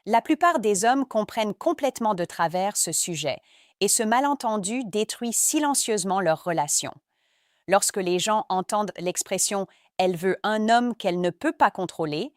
La plupart des hommes comprennent complètement de travers ce sujet, et ce malentendu détruit silencieusement leur relation. Lorsque les gens entendent l'expression «elle veut un homme qu'elle ne peut pas contrôler»,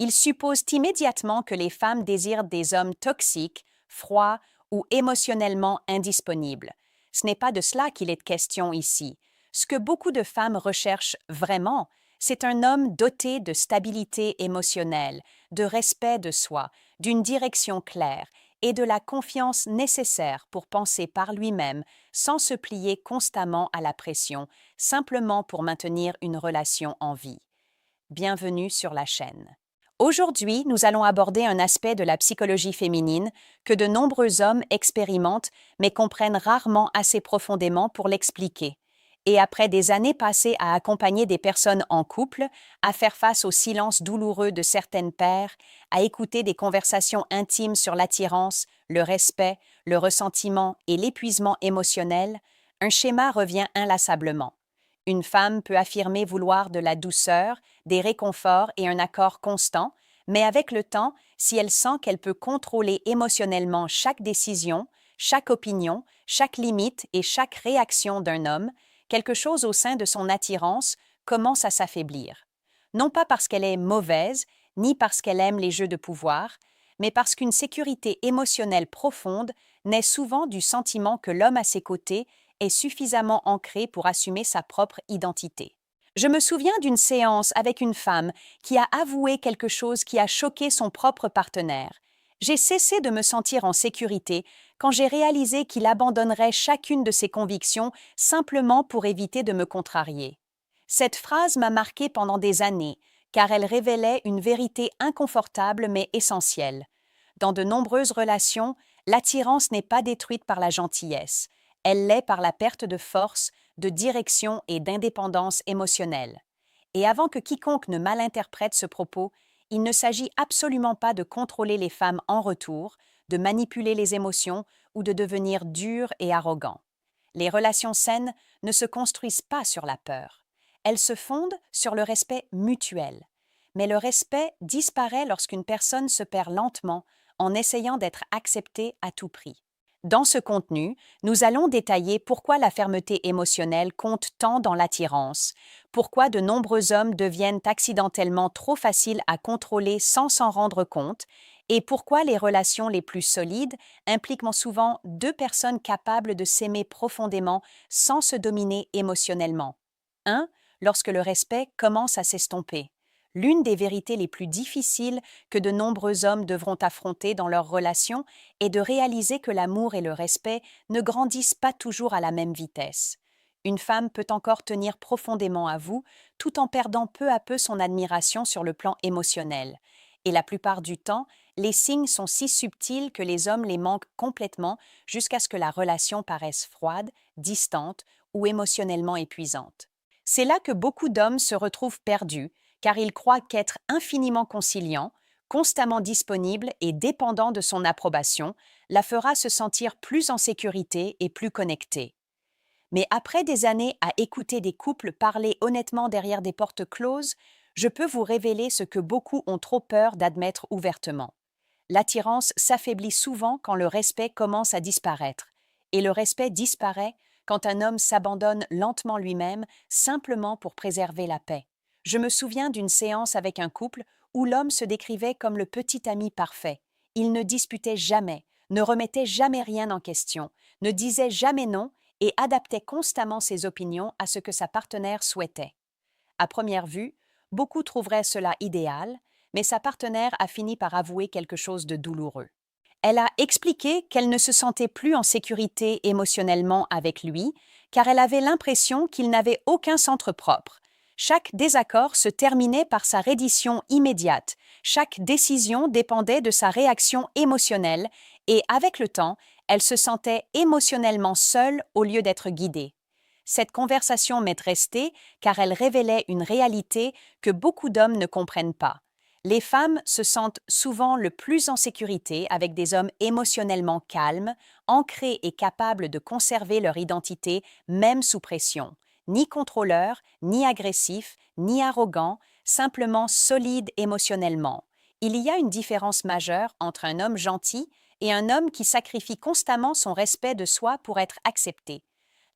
ils supposent immédiatement que les femmes désirent des hommes toxiques, froids ou émotionnellement indisponibles. Ce n'est pas de cela qu'il est question ici. Ce que beaucoup de femmes recherchent vraiment, c'est un homme doté de stabilité émotionnelle, de respect de soi, d'une direction claire et de la confiance nécessaire pour penser par lui-même sans se plier constamment à la pression, simplement pour maintenir une relation en vie. Bienvenue sur la chaîne. Aujourd'hui, nous allons aborder un aspect de la psychologie féminine que de nombreux hommes expérimentent mais comprennent rarement assez profondément pour l'expliquer. Et après des années passées à accompagner des personnes en couple, à faire face au silence douloureux de certaines paires, à écouter des conversations intimes sur l'attirance, le respect, le ressentiment et l'épuisement émotionnel, un schéma revient inlassablement. Une femme peut affirmer vouloir de la douceur, des réconforts et un accord constant, mais avec le temps, si elle sent qu'elle peut contrôler émotionnellement chaque décision, chaque opinion, chaque limite et chaque réaction d'un homme, quelque chose au sein de son attirance commence à s'affaiblir. Non pas parce qu'elle est mauvaise, ni parce qu'elle aime les jeux de pouvoir, mais parce qu'une sécurité émotionnelle profonde naît souvent du sentiment que l'homme à ses côtés est suffisamment ancré pour assumer sa propre identité. Je me souviens d'une séance avec une femme qui a avoué quelque chose qui a choqué son propre partenaire. J'ai cessé de me sentir en sécurité quand j'ai réalisé qu'il abandonnerait chacune de ses convictions simplement pour éviter de me contrarier. Cette phrase m'a marquée pendant des années, car elle révélait une vérité inconfortable mais essentielle. Dans de nombreuses relations, l'attirance n'est pas détruite par la gentillesse, elle l'est par la perte de force, de direction et d'indépendance émotionnelle. Et avant que quiconque ne malinterprète ce propos, il ne s'agit absolument pas de contrôler les femmes en retour, de manipuler les émotions ou de devenir dur et arrogant. Les relations saines ne se construisent pas sur la peur. Elles se fondent sur le respect mutuel. Mais le respect disparaît lorsqu'une personne se perd lentement en essayant d'être acceptée à tout prix. Dans ce contenu, nous allons détailler pourquoi la fermeté émotionnelle compte tant dans l'attirance, pourquoi de nombreux hommes deviennent accidentellement trop faciles à contrôler sans s'en rendre compte, et pourquoi les relations les plus solides impliquent souvent deux personnes capables de s'aimer profondément sans se dominer émotionnellement. 1. Lorsque le respect commence à s'estomper. L'une des vérités les plus difficiles que de nombreux hommes devront affronter dans leurs relations est de réaliser que l'amour et le respect ne grandissent pas toujours à la même vitesse. Une femme peut encore tenir profondément à vous tout en perdant peu à peu son admiration sur le plan émotionnel. Et la plupart du temps, les signes sont si subtils que les hommes les manquent complètement jusqu'à ce que la relation paraisse froide, distante ou émotionnellement épuisante. C'est là que beaucoup d'hommes se retrouvent perdus, car ils croient qu'être infiniment conciliant, constamment disponible et dépendant de son approbation la fera se sentir plus en sécurité et plus connectée. Mais après des années à écouter des couples parler honnêtement derrière des portes closes, je peux vous révéler ce que beaucoup ont trop peur d'admettre ouvertement. L'attirance s'affaiblit souvent quand le respect commence à disparaître, et le respect disparaît quand un homme s'abandonne lentement lui-même simplement pour préserver la paix. Je me souviens d'une séance avec un couple où l'homme se décrivait comme le petit ami parfait. Il ne disputait jamais, ne remettait jamais rien en question, ne disait jamais non et adaptait constamment ses opinions à ce que sa partenaire souhaitait. À première vue, beaucoup trouveraient cela idéal, mais sa partenaire a fini par avouer quelque chose de douloureux. Elle a expliqué qu'elle ne se sentait plus en sécurité émotionnellement avec lui, car elle avait l'impression qu'il n'avait aucun centre propre. Chaque désaccord se terminait par sa reddition immédiate, chaque décision dépendait de sa réaction émotionnelle, et avec le temps, elle se sentait émotionnellement seule au lieu d'être guidée. Cette conversation m'est restée car elle révélait une réalité que beaucoup d'hommes ne comprennent pas. Les femmes se sentent souvent le plus en sécurité avec des hommes émotionnellement calmes, ancrés et capables de conserver leur identité même sous pression. Ni contrôleurs, ni agressifs, ni arrogants, simplement solides émotionnellement. Il y a une différence majeure entre un homme gentil et un homme qui sacrifie constamment son respect de soi pour être accepté.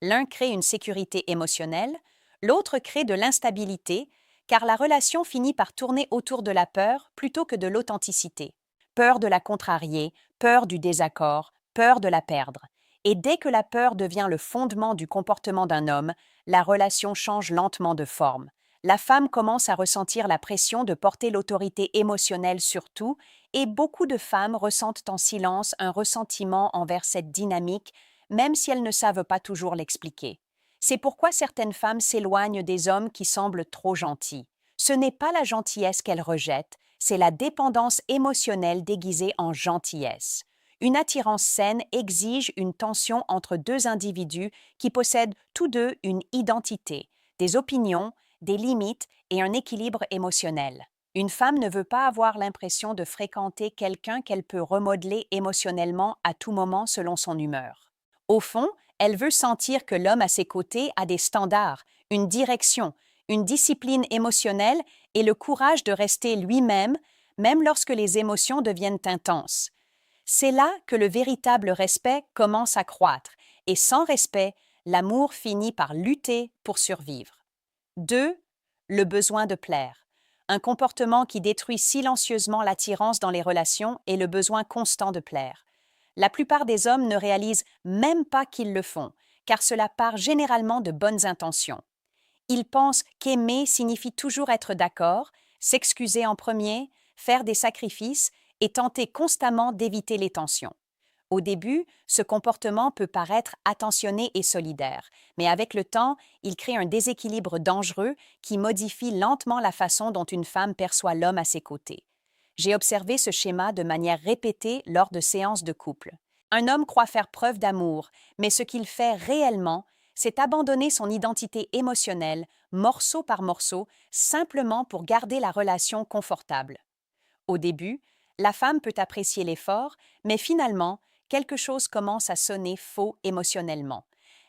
L'un crée une sécurité émotionnelle, l'autre crée de l'instabilité, car la relation finit par tourner autour de la peur plutôt que de l'authenticité. Peur de la contrarier, peur du désaccord, peur de la perdre. Et dès que la peur devient le fondement du comportement d'un homme, la relation change lentement de forme. La femme commence à ressentir la pression de porter l'autorité émotionnelle sur tout, et beaucoup de femmes ressentent en silence un ressentiment envers cette dynamique, même si elles ne savent pas toujours l'expliquer. C'est pourquoi certaines femmes s'éloignent des hommes qui semblent trop gentils. Ce n'est pas la gentillesse qu'elles rejettent, c'est la dépendance émotionnelle déguisée en gentillesse. Une attirance saine exige une tension entre deux individus qui possèdent tous deux une identité, des opinions, des limites et un équilibre émotionnel. Une femme ne veut pas avoir l'impression de fréquenter quelqu'un qu'elle peut remodeler émotionnellement à tout moment selon son humeur. Au fond, elle veut sentir que l'homme à ses côtés a des standards, une direction, une discipline émotionnelle et le courage de rester lui-même, même lorsque les émotions deviennent intenses. C'est là que le véritable respect commence à croître, et sans respect, l'amour finit par lutter pour survivre. 2. Le besoin de plaire. Un comportement qui détruit silencieusement l'attirance dans les relations est le besoin constant de plaire. La plupart des hommes ne réalisent même pas qu'ils le font, car cela part généralement de bonnes intentions. Ils pensent qu'aimer signifie toujours être d'accord, s'excuser en premier, faire des sacrifices et tenter constamment d'éviter les tensions. Au début, ce comportement peut paraître attentionné et solidaire, mais avec le temps, il crée un déséquilibre dangereux qui modifie lentement la façon dont une femme perçoit l'homme à ses côtés. J'ai observé ce schéma de manière répétée lors de séances de couple. Un homme croit faire preuve d'amour, mais ce qu'il fait réellement, c'est abandonner son identité émotionnelle, morceau par morceau, simplement pour garder la relation confortable. Au début, la femme peut apprécier l'effort, mais finalement, quelque chose commence à sonner faux émotionnellement.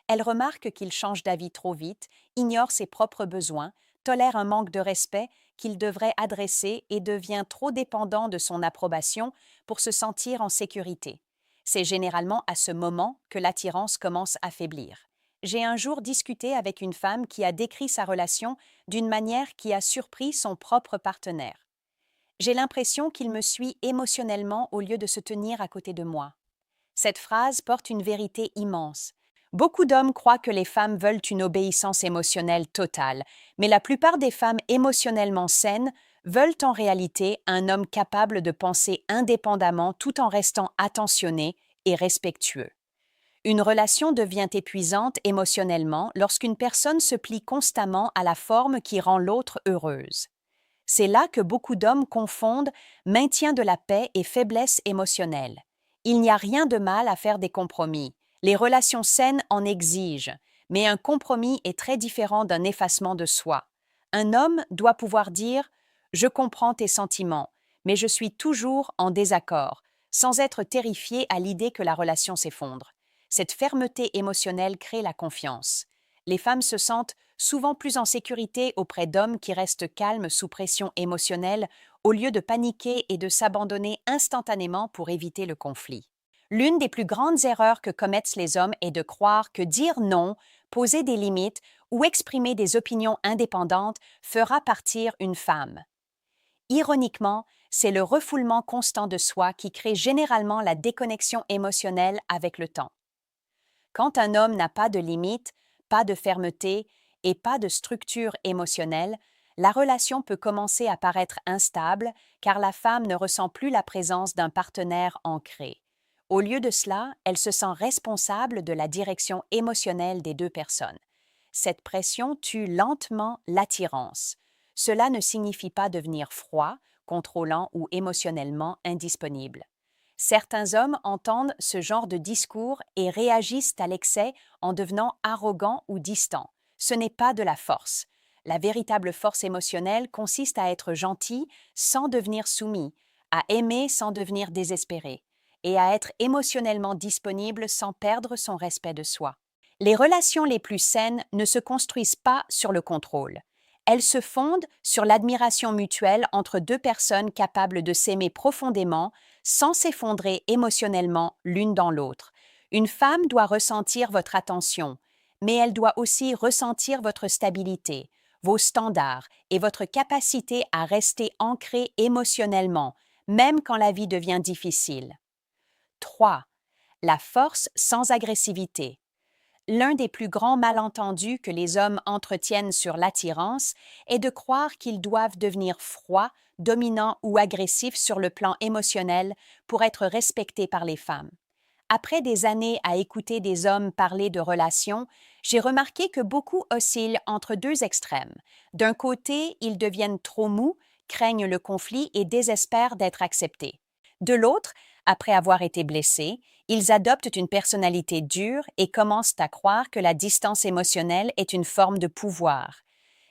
Elle remarque qu'il change d'avis trop vite, ignore ses propres besoins, tolère un manque de respect qu'il devrait adresser et devient trop dépendant de son approbation pour se sentir en sécurité. C'est généralement à ce moment que l'attirance commence à faiblir. J'ai un jour discuté avec une femme qui a décrit sa relation d'une manière qui a surpris son propre partenaire. J'ai l'impression qu'il me suit émotionnellement au lieu de se tenir à côté de moi. Cette phrase porte une vérité immense. Beaucoup d'hommes croient que les femmes veulent une obéissance émotionnelle totale, mais la plupart des femmes émotionnellement saines veulent en réalité un homme capable de penser indépendamment tout en restant attentionné et respectueux. Une relation devient épuisante émotionnellement lorsqu'une personne se plie constamment à la forme qui rend l'autre heureuse. C'est là que beaucoup d'hommes confondent maintien de la paix et faiblesse émotionnelle. Il n'y a rien de mal à faire des compromis. Les relations saines en exigent, mais un compromis est très différent d'un effacement de soi. Un homme doit pouvoir dire « Je comprends tes sentiments, mais je suis toujours en désaccord », sans être terrifié à l'idée que la relation s'effondre. Cette fermeté émotionnelle crée la confiance. Les femmes se sentent souvent plus en sécurité auprès d'hommes qui restent calmes sous pression émotionnelle au lieu de paniquer et de s'abandonner instantanément pour éviter le conflit. L'une des plus grandes erreurs que commettent les hommes est de croire que dire non, poser des limites ou exprimer des opinions indépendantes fera partir une femme. Ironiquement, c'est le refoulement constant de soi qui crée généralement la déconnexion émotionnelle avec le temps. Quand un homme n'a pas de limites, pas de fermeté et pas de structure émotionnelle, la relation peut commencer à paraître instable car la femme ne ressent plus la présence d'un partenaire ancré. Au lieu de cela, elle se sent responsable de la direction émotionnelle des deux personnes. Cette pression tue lentement l'attirance. Cela ne signifie pas devenir froid, contrôlant ou émotionnellement indisponible. Certains hommes entendent ce genre de discours et réagissent à l'excès en devenant arrogants ou distants. Ce n'est pas de la force. La véritable force émotionnelle consiste à être gentil sans devenir soumis, à aimer sans devenir désespéré, et à être émotionnellement disponible sans perdre son respect de soi. Les relations les plus saines ne se construisent pas sur le contrôle. Elles se fondent sur l'admiration mutuelle entre deux personnes capables de s'aimer profondément sans s'effondrer émotionnellement l'une dans l'autre. Une femme doit ressentir votre attention, mais elle doit aussi ressentir votre stabilité, vos standards et votre capacité à rester ancrée émotionnellement, même quand la vie devient difficile. 3. La force sans agressivité. L'un des plus grands malentendus que les hommes entretiennent sur l'attirance est de croire qu'ils doivent devenir froids, dominants ou agressifs sur le plan émotionnel pour être respectés par les femmes. Après des années à écouter des hommes parler de relations, j'ai remarqué que beaucoup oscillent entre deux extrêmes. D'un côté, ils deviennent trop mous, craignent le conflit et désespèrent d'être acceptés. De l'autre, après avoir été blessés, ils adoptent une personnalité dure et commencent à croire que la distance émotionnelle est une forme de pouvoir.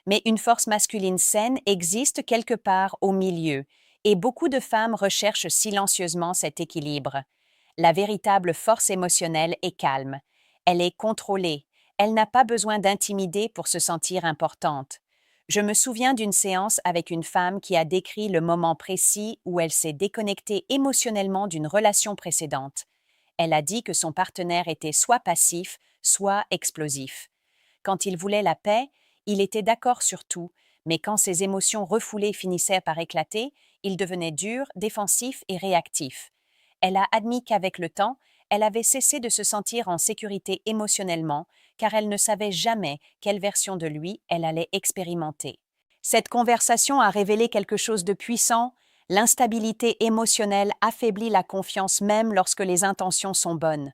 Mais une force masculine saine existe quelque part au milieu, et beaucoup de femmes recherchent silencieusement cet équilibre. La véritable force émotionnelle est calme. Elle est contrôlée. Elle n'a pas besoin d'intimider pour se sentir importante. Je me souviens d'une séance avec une femme qui a décrit le moment précis où elle s'est déconnectée émotionnellement d'une relation précédente. Elle a dit que son partenaire était soit passif, soit explosif. Quand il voulait la paix, il était d'accord sur tout, mais quand ses émotions refoulées finissaient par éclater, il devenait dur, défensif et réactif. Elle a admis qu'avec le temps, elle avait cessé de se sentir en sécurité émotionnellement, car elle ne savait jamais quelle version de lui elle allait expérimenter. Cette conversation a révélé quelque chose de puissant. L'instabilité émotionnelle affaiblit la confiance même lorsque les intentions sont bonnes.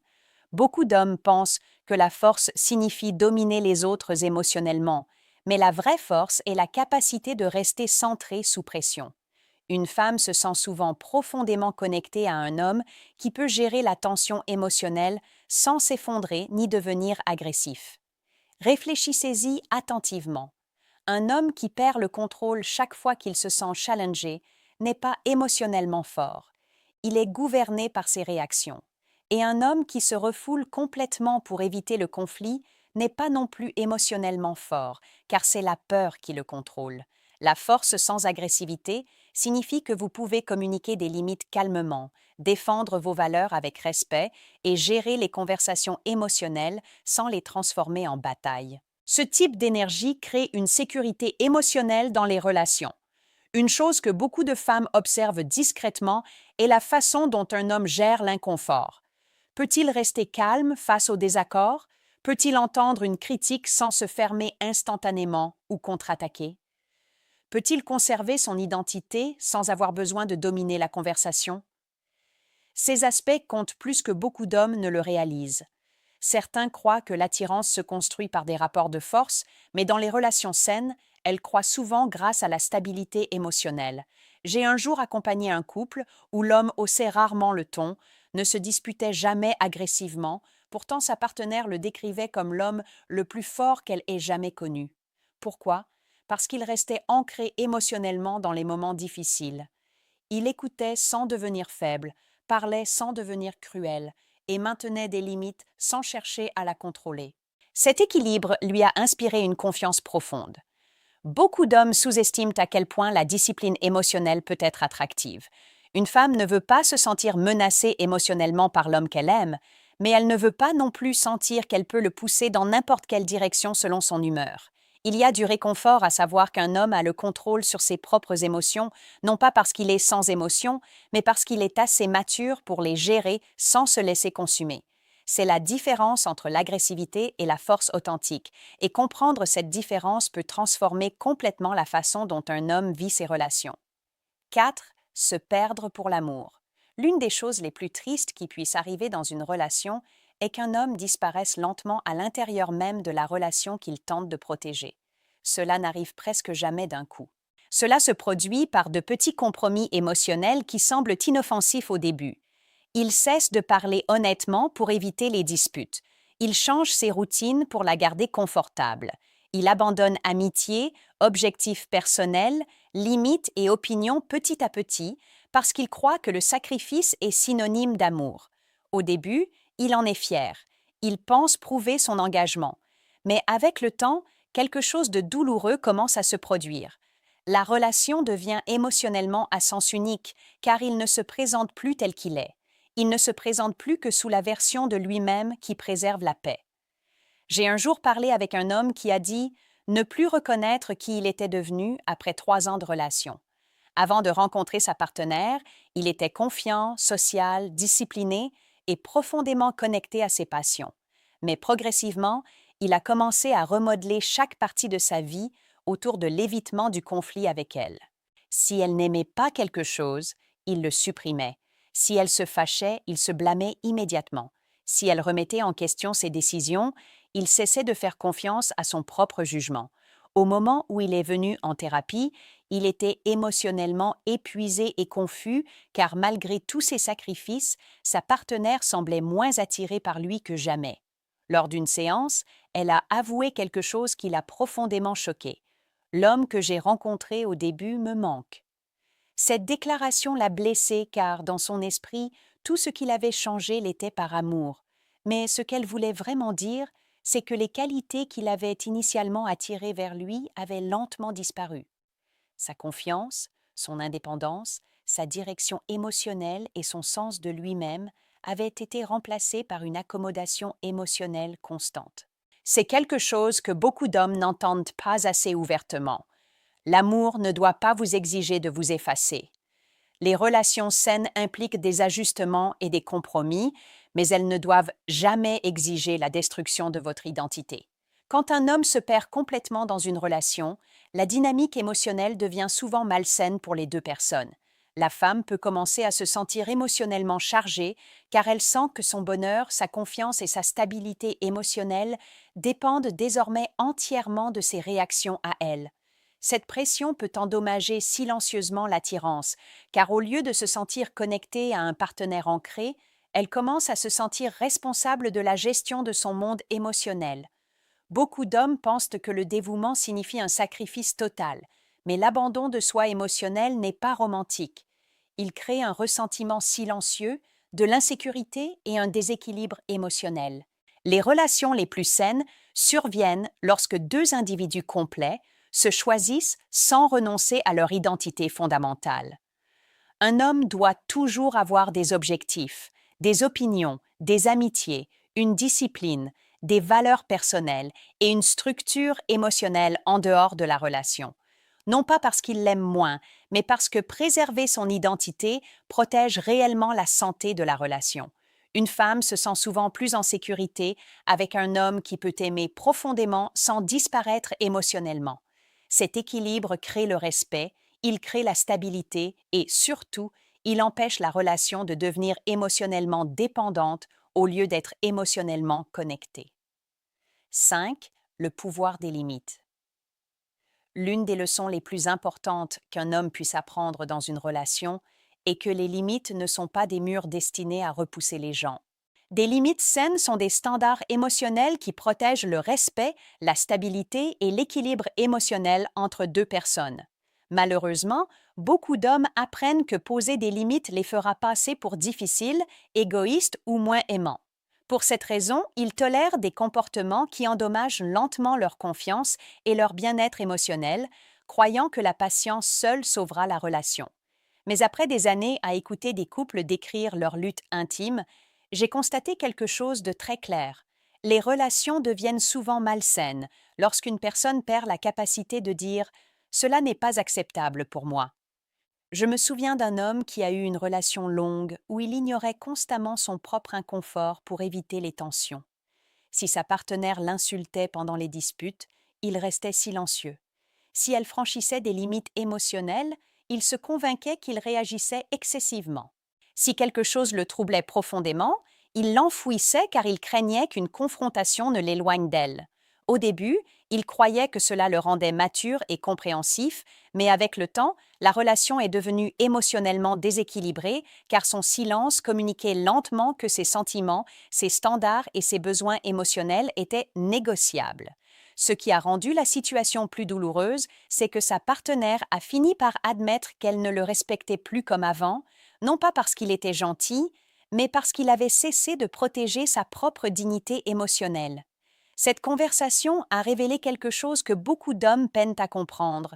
Beaucoup d'hommes pensent que la force signifie dominer les autres émotionnellement, mais la vraie force est la capacité de rester centré sous pression. Une femme se sent souvent profondément connectée à un homme qui peut gérer la tension émotionnelle sans s'effondrer ni devenir agressif. Réfléchissez-y attentivement. Un homme qui perd le contrôle chaque fois qu'il se sent challengé n'est pas émotionnellement fort. Il est gouverné par ses réactions. Et un homme qui se refoule complètement pour éviter le conflit n'est pas non plus émotionnellement fort, car c'est la peur qui le contrôle. La force sans agressivité signifie que vous pouvez communiquer des limites calmement, défendre vos valeurs avec respect et gérer les conversations émotionnelles sans les transformer en bataille. Ce type d'énergie crée une sécurité émotionnelle dans les relations. Une chose que beaucoup de femmes observent discrètement est la façon dont un homme gère l'inconfort. Peut-il rester calme face au désaccord? Peut-il entendre une critique sans se fermer instantanément ou contre-attaquer? Peut-il conserver son identité sans avoir besoin de dominer la conversation? Ces aspects comptent plus que beaucoup d'hommes ne le réalisent. Certains croient que l'attirance se construit par des rapports de force, mais dans les relations saines, elle croît souvent grâce à la stabilité émotionnelle. J'ai un jour accompagné un couple où l'homme haussait rarement le ton, ne se disputait jamais agressivement, pourtant sa partenaire le décrivait comme l'homme le plus fort qu'elle ait jamais connu. Pourquoi? Parce qu'il restait ancré émotionnellement dans les moments difficiles. Il écoutait sans devenir faible, parlait sans devenir cruel, et maintenait des limites sans chercher à la contrôler. Cet équilibre lui a inspiré une confiance profonde. Beaucoup d'hommes sous-estiment à quel point la discipline émotionnelle peut être attractive. Une femme ne veut pas se sentir menacée émotionnellement par l'homme qu'elle aime, mais elle ne veut pas non plus sentir qu'elle peut le pousser dans n'importe quelle direction selon son humeur. Il y a du réconfort à savoir qu'un homme a le contrôle sur ses propres émotions, non pas parce qu'il est sans émotion, mais parce qu'il est assez mature pour les gérer sans se laisser consumer. C'est la différence entre l'agressivité et la force authentique, et comprendre cette différence peut transformer complètement la façon dont un homme vit ses relations. 4. Se perdre pour l'amour. L'une des choses les plus tristes qui puissent arriver dans une relation est qu'un homme disparaisse lentement à l'intérieur même de la relation qu'il tente de protéger. Cela n'arrive presque jamais d'un coup. Cela se produit par de petits compromis émotionnels qui semblent inoffensifs au début. Il cesse de parler honnêtement pour éviter les disputes. Il change ses routines pour la garder confortable. Il abandonne amitié, objectifs personnels, limites et opinions petit à petit parce qu'il croit que le sacrifice est synonyme d'amour. Au début, il en est fier. Il pense prouver son engagement. Mais avec le temps, quelque chose de douloureux commence à se produire. La relation devient émotionnellement à sens unique, car il ne se présente plus tel qu'il est. Il ne se présente plus que sous la version de lui-même qui préserve la paix. J'ai un jour parlé avec un homme qui a dit ne plus reconnaître qui il était devenu après 3 ans de relation. Avant de rencontrer sa partenaire, il était confiant, social, discipliné et profondément connecté à ses passions. Mais progressivement, il a commencé à remodeler chaque partie de sa vie autour de l'évitement du conflit avec elle. Si elle n'aimait pas quelque chose, il le supprimait. Si elle se fâchait, il se blâmait immédiatement. Si elle remettait en question ses décisions, il cessait de faire confiance à son propre jugement. Au moment où il est venu en thérapie, il était émotionnellement épuisé et confus car malgré tous ses sacrifices, sa partenaire semblait moins attirée par lui que jamais. Lors d'une séance, elle a avoué quelque chose qui l'a profondément choqué. L'homme que j'ai rencontré au début me manque. Cette déclaration l'a blessé car, dans son esprit, tout ce qu'il avait changé l'était par amour. Mais ce qu'elle voulait vraiment dire, c'est que les qualités qu'il avait initialement attirées vers lui avaient lentement disparu. Sa confiance, son indépendance, sa direction émotionnelle et son sens de lui-même avaient été remplacés par une accommodation émotionnelle constante. C'est quelque chose que beaucoup d'hommes n'entendent pas assez ouvertement. L'amour ne doit pas vous exiger de vous effacer. Les relations saines impliquent des ajustements et des compromis, mais elles ne doivent jamais exiger la destruction de votre identité. Quand un homme se perd complètement dans une relation, la dynamique émotionnelle devient souvent malsaine pour les deux personnes. La femme peut commencer à se sentir émotionnellement chargée car elle sent que son bonheur, sa confiance et sa stabilité émotionnelle dépendent désormais entièrement de ses réactions à elle. Cette pression peut endommager silencieusement l'attirance, car au lieu de se sentir connectée à un partenaire ancré, elle commence à se sentir responsable de la gestion de son monde émotionnel. Beaucoup d'hommes pensent que le dévouement signifie un sacrifice total, mais l'abandon de soi émotionnel n'est pas romantique. Il crée un ressentiment silencieux, de l'insécurité et un déséquilibre émotionnel. Les relations les plus saines surviennent lorsque deux individus complets se choisissent sans renoncer à leur identité fondamentale. Un homme doit toujours avoir des objectifs, des opinions, des amitiés, une discipline, des valeurs personnelles et une structure émotionnelle en dehors de la relation. Non pas parce qu'il l'aime moins, mais parce que préserver son identité protège réellement la santé de la relation. Une femme se sent souvent plus en sécurité avec un homme qui peut aimer profondément sans disparaître émotionnellement. Cet équilibre crée le respect, il crée la stabilité et, surtout, il empêche la relation de devenir émotionnellement dépendante au lieu d'être émotionnellement connectée. 5. Le pouvoir des limites. L'une des leçons les plus importantes qu'un homme puisse apprendre dans une relation est que les limites ne sont pas des murs destinés à repousser les gens. Des limites saines sont des standards émotionnels qui protègent le respect, la stabilité et l'équilibre émotionnel entre deux personnes. Malheureusement, beaucoup d'hommes apprennent que poser des limites les fera passer pour difficiles, égoïstes ou moins aimants. Pour cette raison, ils tolèrent des comportements qui endommagent lentement leur confiance et leur bien-être émotionnel, croyant que la patience seule sauvera la relation. Mais après des années à écouter des couples décrire leur lutte intime, j'ai constaté quelque chose de très clair. Les relations deviennent souvent malsaines lorsqu'une personne perd la capacité de dire « Cela n'est pas acceptable pour moi ». Je me souviens d'un homme qui a eu une relation longue où il ignorait constamment son propre inconfort pour éviter les tensions. Si sa partenaire l'insultait pendant les disputes, il restait silencieux. Si elle franchissait des limites émotionnelles, il se convainquait qu'il réagissait excessivement. Si quelque chose le troublait profondément, il l'enfouissait car il craignait qu'une confrontation ne l'éloigne d'elle. Au début, il croyait que cela le rendait mature et compréhensif, mais avec le temps, la relation est devenue émotionnellement déséquilibrée car son silence communiquait lentement que ses sentiments, ses standards et ses besoins émotionnels étaient négociables. Ce qui a rendu la situation plus douloureuse, c'est que sa partenaire a fini par admettre qu'elle ne le respectait plus comme avant, non pas parce qu'il était gentil, mais parce qu'il avait cessé de protéger sa propre dignité émotionnelle. Cette conversation a révélé quelque chose que beaucoup d'hommes peinent à comprendre.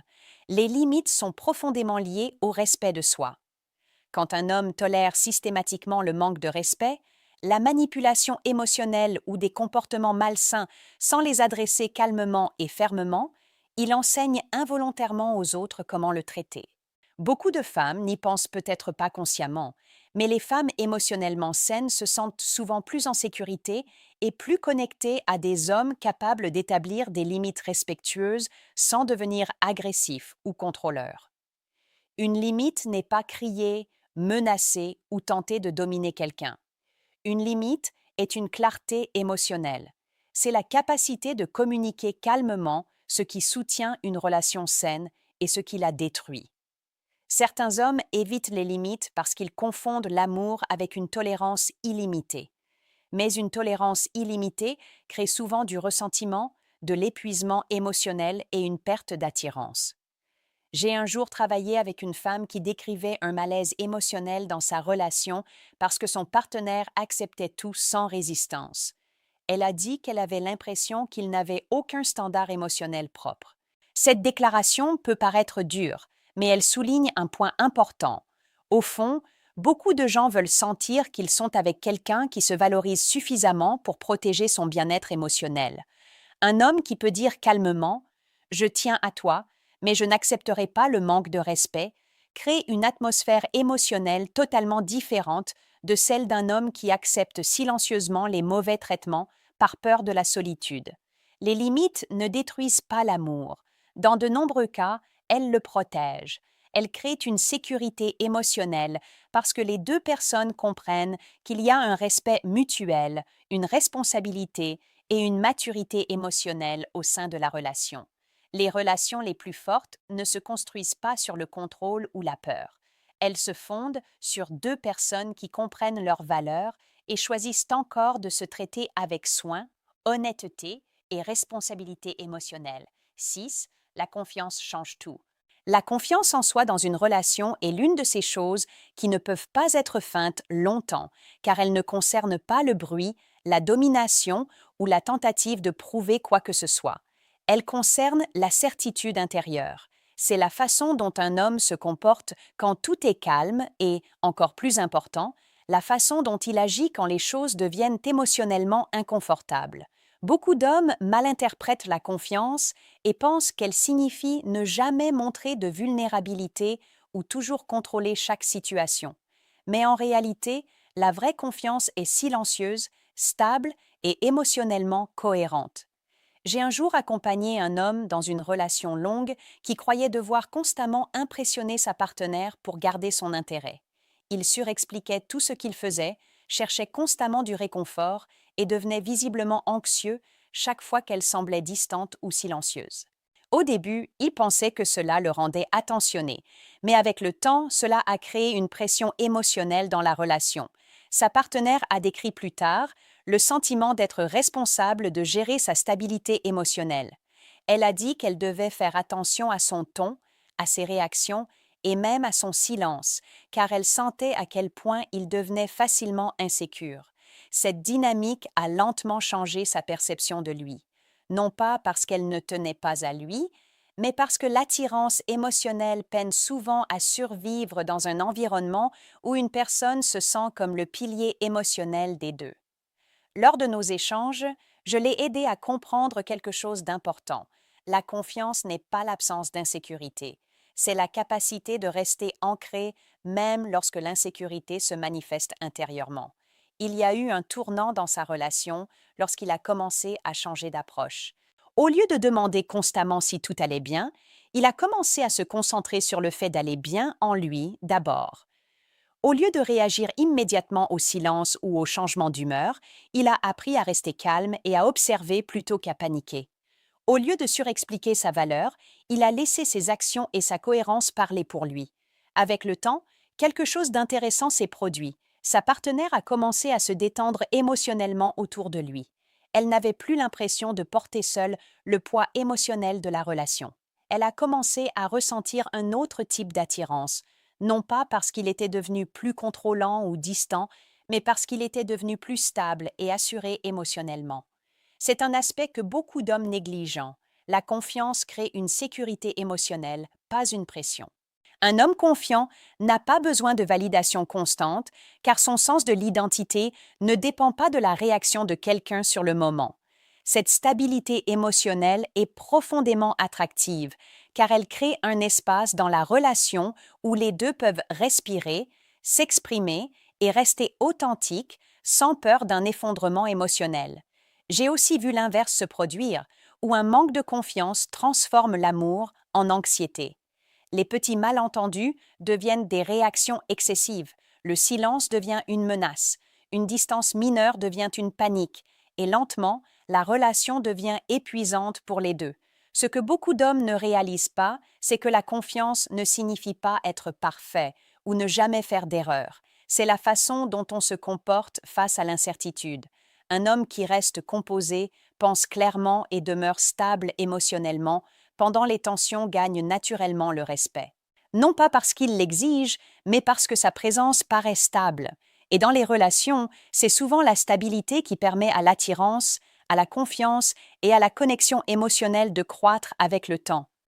Les limites sont profondément liées au respect de soi. Quand un homme tolère systématiquement le manque de respect, la manipulation émotionnelle ou des comportements malsains sans les adresser calmement et fermement, il enseigne involontairement aux autres comment le traiter. Beaucoup de femmes n'y pensent peut-être pas consciemment, mais les femmes émotionnellement saines se sentent souvent plus en sécurité et plus connectées à des hommes capables d'établir des limites respectueuses sans devenir agressifs ou contrôleurs. Une limite n'est pas crier, menacer ou tenter de dominer quelqu'un. Une limite est une clarté émotionnelle. C'est la capacité de communiquer calmement ce qui soutient une relation saine et ce qui la détruit. Certains hommes évitent les limites parce qu'ils confondent l'amour avec une tolérance illimitée. Mais une tolérance illimitée crée souvent du ressentiment, de l'épuisement émotionnel et une perte d'attirance. J'ai un jour travaillé avec une femme qui décrivait un malaise émotionnel dans sa relation parce que son partenaire acceptait tout sans résistance. Elle a dit qu'elle avait l'impression qu'il n'avait aucun standard émotionnel propre. Cette déclaration peut paraître dure, mais elle souligne un point important. Au fond, beaucoup de gens veulent sentir qu'ils sont avec quelqu'un qui se valorise suffisamment pour protéger son bien-être émotionnel. Un homme qui peut dire calmement « Je tiens à toi, mais je n'accepterai pas le manque de respect », crée une atmosphère émotionnelle totalement différente de celle d'un homme qui accepte silencieusement les mauvais traitements par peur de la solitude. Les limites ne détruisent pas l'amour. Dans de nombreux cas, elles le protègent. Elles créent une sécurité émotionnelle parce que les deux personnes comprennent qu'il y a un respect mutuel, une responsabilité et une maturité émotionnelle au sein de la relation. Les relations les plus fortes ne se construisent pas sur le contrôle ou la peur. Elles se fondent sur deux personnes qui comprennent leurs valeurs et choisissent encore de se traiter avec soin, honnêteté et responsabilité émotionnelle. 6. La confiance change tout. La confiance en soi dans une relation est l'une de ces choses qui ne peuvent pas être feintes longtemps, car elles ne concernent pas le bruit, la domination ou la tentative de prouver quoi que ce soit. Elles concernent la certitude intérieure. C'est la façon dont un homme se comporte quand tout est calme et, encore plus important, la façon dont il agit quand les choses deviennent émotionnellement inconfortables. Beaucoup d'hommes malinterprètent la confiance et pensent qu'elle signifie ne jamais montrer de vulnérabilité ou toujours contrôler chaque situation. Mais en réalité, la vraie confiance est silencieuse, stable et émotionnellement cohérente. J'ai un jour accompagné un homme dans une relation longue qui croyait devoir constamment impressionner sa partenaire pour garder son intérêt. Il surexpliquait tout ce qu'il faisait, cherchait constamment du réconfort et devenait visiblement anxieux chaque fois qu'elle semblait distante ou silencieuse. Au début, il pensait que cela le rendait attentionné, mais avec le temps, cela a créé une pression émotionnelle dans la relation. Sa partenaire a décrit plus tard le sentiment d'être responsable de gérer sa stabilité émotionnelle. Elle a dit qu'elle devait faire attention à son ton, à ses réactions et même à son silence, car elle sentait à quel point il devenait facilement insécure. Cette dynamique a lentement changé sa perception de lui, non pas parce qu'elle ne tenait pas à lui, mais parce que l'attirance émotionnelle peine souvent à survivre dans un environnement où une personne se sent comme le pilier émotionnel des deux. Lors de nos échanges, je l'ai aidé à comprendre quelque chose d'important. La confiance n'est pas l'absence d'insécurité, c'est la capacité de rester ancré même lorsque l'insécurité se manifeste intérieurement. Il y a eu un tournant dans sa relation lorsqu'il a commencé à changer d'approche. Au lieu de demander constamment si tout allait bien, il a commencé à se concentrer sur le fait d'aller bien en lui d'abord. Au lieu de réagir immédiatement au silence ou au changement d'humeur, il a appris à rester calme et à observer plutôt qu'à paniquer. Au lieu de surexpliquer sa valeur, il a laissé ses actions et sa cohérence parler pour lui. Avec le temps, quelque chose d'intéressant s'est produit. Sa partenaire a commencé à se détendre émotionnellement autour de lui. Elle n'avait plus l'impression de porter seule le poids émotionnel de la relation. Elle a commencé à ressentir un autre type d'attirance, non pas parce qu'il était devenu plus contrôlant ou distant, mais parce qu'il était devenu plus stable et assuré émotionnellement. C'est un aspect que beaucoup d'hommes négligent. La confiance crée une sécurité émotionnelle, pas une pression. Un homme confiant n'a pas besoin de validation constante, car son sens de l'identité ne dépend pas de la réaction de quelqu'un sur le moment. Cette stabilité émotionnelle est profondément attractive, car elle crée un espace dans la relation où les deux peuvent respirer, s'exprimer et rester authentiques sans peur d'un effondrement émotionnel. J'ai aussi vu l'inverse se produire, où un manque de confiance transforme l'amour en anxiété. Les petits malentendus deviennent des réactions excessives, le silence devient une menace, une distance mineure devient une panique, et lentement, la relation devient épuisante pour les deux. Ce que beaucoup d'hommes ne réalisent pas, c'est que la confiance ne signifie pas être parfait ou ne jamais faire d'erreur. C'est la façon dont on se comporte face à l'incertitude. Un homme qui reste composé, pense clairement et demeure stable émotionnellement, pendant les tensions gagne naturellement le respect. Non pas parce qu'il l'exige, mais parce que sa présence paraît stable. Et dans les relations, c'est souvent la stabilité qui permet à l'attirance, à la confiance et à la connexion émotionnelle de croître avec le temps.